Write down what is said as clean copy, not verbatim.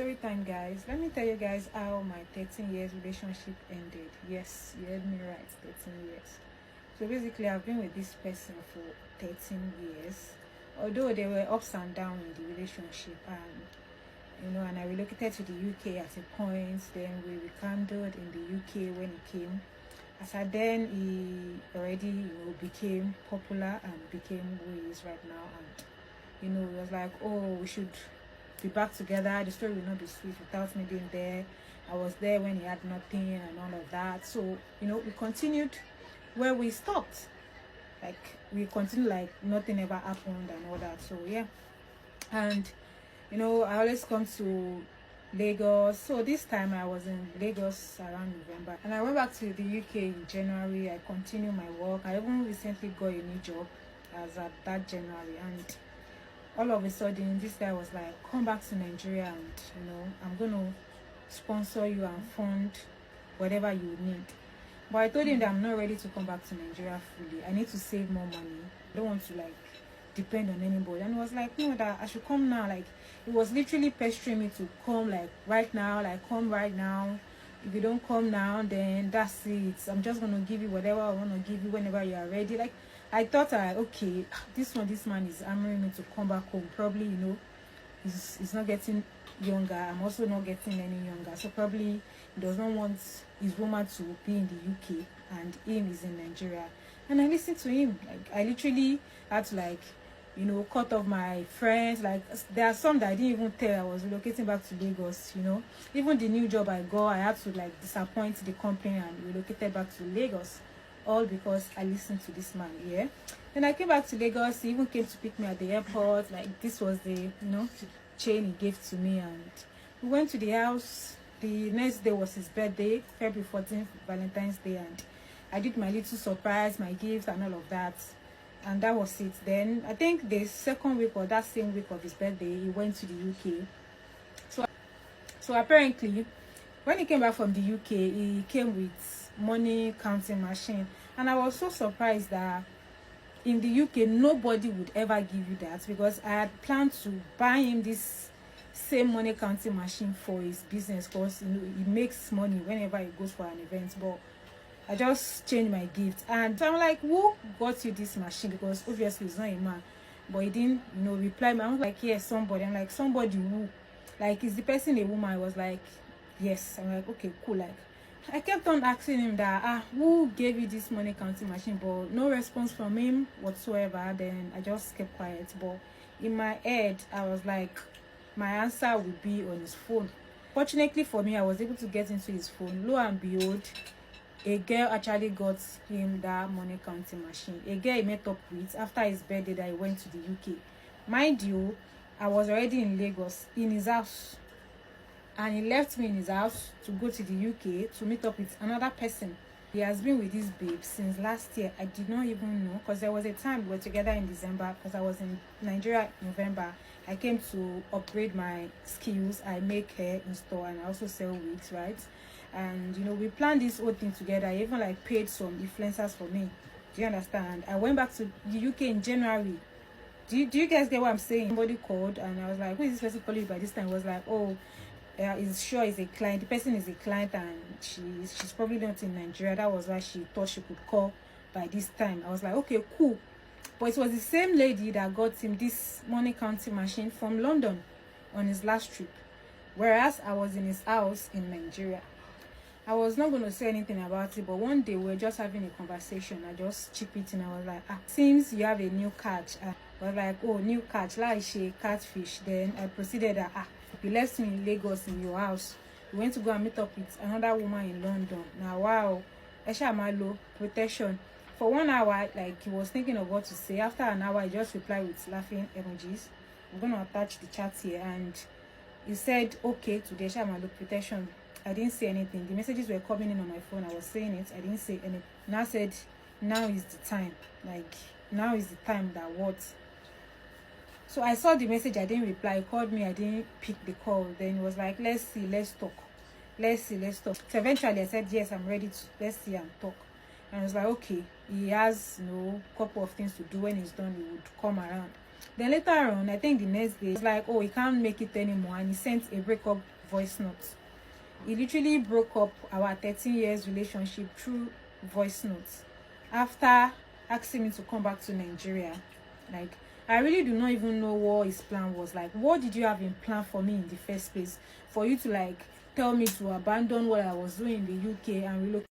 story time, guys. Let me tell you guys how my 13 years relationship ended. Yes, you heard me right, 13 years. So basically, I've been with this person for 13 years. Although there were ups and downs in the relationship, and I relocated to the UK at a point. Then we rekindled in the UK when he came. As at then, he already became popular and became who he is right now. And it was like, oh, we should be back together. The story will not be sweet without me being there. I was there when he had nothing and all of that. So we continued where we stopped. Like we continued like nothing ever happened and all that. So yeah, and I always come to Lagos. So this time I was in Lagos around November, and I went back to the UK in January. I continued my work. I even recently got a new job as at that January, and all of a sudden this guy was like, come back to Nigeria and I'm gonna sponsor you and fund whatever you need. But I told him that I'm not ready to come back to Nigeria fully. I need to save more money. I don't want to like depend on anybody. And he was like, no, that I should come now. Like it was literally pestering me to come like right now, like come right now. If you don't come now, then that's it. I'm just gonna give you whatever I want to give you whenever you are ready. Like I thought, okay, this man is hammering me to come back home. Probably, he's not getting younger. I'm also not getting any younger. So probably he does not want his woman to be in the UK and him is in Nigeria. And I listened to him. Like I literally had to like, cut off my friends. Like there are some that I didn't even tell I was relocating back to Lagos. Even the new job I got, I had to like disappoint the company and relocated back to Lagos. All because I listened to this man. Yeah. Then I came back to Lagos. He even came to pick me at the airport. Like this was the chain he gave to me, and we went to the house. The next day was his birthday, February 14th, Valentine's Day, and I did my little surprise, my gift and all of that, and that was it. Then I think the second week or that same week of his birthday, he went to the UK. So apparently when he came back from the UK, he came with money counting machine, and I was so surprised that in the UK nobody would ever give you that, because I had planned to buy him this same money counting machine for his business, because he makes money whenever he goes for an event. But I just changed my gift, and I'm like, who got you this machine? Because obviously it's not a man. But he didn't reply me. I was like, yes, somebody. I'm like, somebody who? Like, is the person a woman? I was like, yes. I'm like, okay, cool. Like I kept on asking him that who gave you this money counting machine, but no response from him whatsoever. Then I just kept quiet. But in my head I was like, my answer would be on his phone. Fortunately for me, I was able to get into his phone. Lo and behold, a girl actually got him that money counting machine. A girl he met up with after his birthday that he went to the UK. Mind you, I was already in Lagos in his house, and he left me in his house to go to the UK to meet up with another person. He has been with this babe since last year. I did not even know, because there was a time we were together in December, because I was in Nigeria in November. I came to upgrade my skills. I make hair in store and I also sell wigs, right? And we planned this whole thing together. I even like paid some influencers for me. Do you understand? I went back to the UK in January. Do you guys get what I'm saying? Somebody called and I was like, who is this person calling? By this time I was like, oh, is sure is a client. The person is a client and she's probably not in Nigeria. That was why she thought she could call by this time. I was like, okay, cool. But it was the same lady that got him this money counting machine from London on his last trip, whereas I was in his house in Nigeria. I was not going to say anything about it, but one day we were just having a conversation. I just chip it and I was like, seems you have a new catch. I was like, oh, new catch, like she catfish. Then I proceeded that you left me in Lagos in your house. We went to go and meet up with another woman in London. Now, wow, Esha Malo, protection. For 1 hour, like he was thinking of what to say. After an hour, I just replied with laughing emojis. I'm going to attach the chat here. And he said, okay, today, Esha Malo, protection. I didn't say anything. The messages were coming in on my phone. I was saying it. I didn't say anything. Now said, now is the time. Like, now is the time that what? So I saw the message. I didn't reply. He called me. I didn't pick the call. Then he was like, let's see, let's talk. Let's see, let's talk. So eventually I said, yes, I'm ready to. Let's see and talk. And I was like, okay. He has, couple of things to do. When he's done, he would come around. Then later on, I think the next day, he was like, oh, he can't make it anymore, and he sent a breakup voice note. He literally broke up our 13 years relationship through voice notes after asking me to come back to Nigeria. Like, I really do not even know what his plan was. Like, what did you have in plan for me in the first place? For you to like tell me to abandon what I was doing in the UK and relocate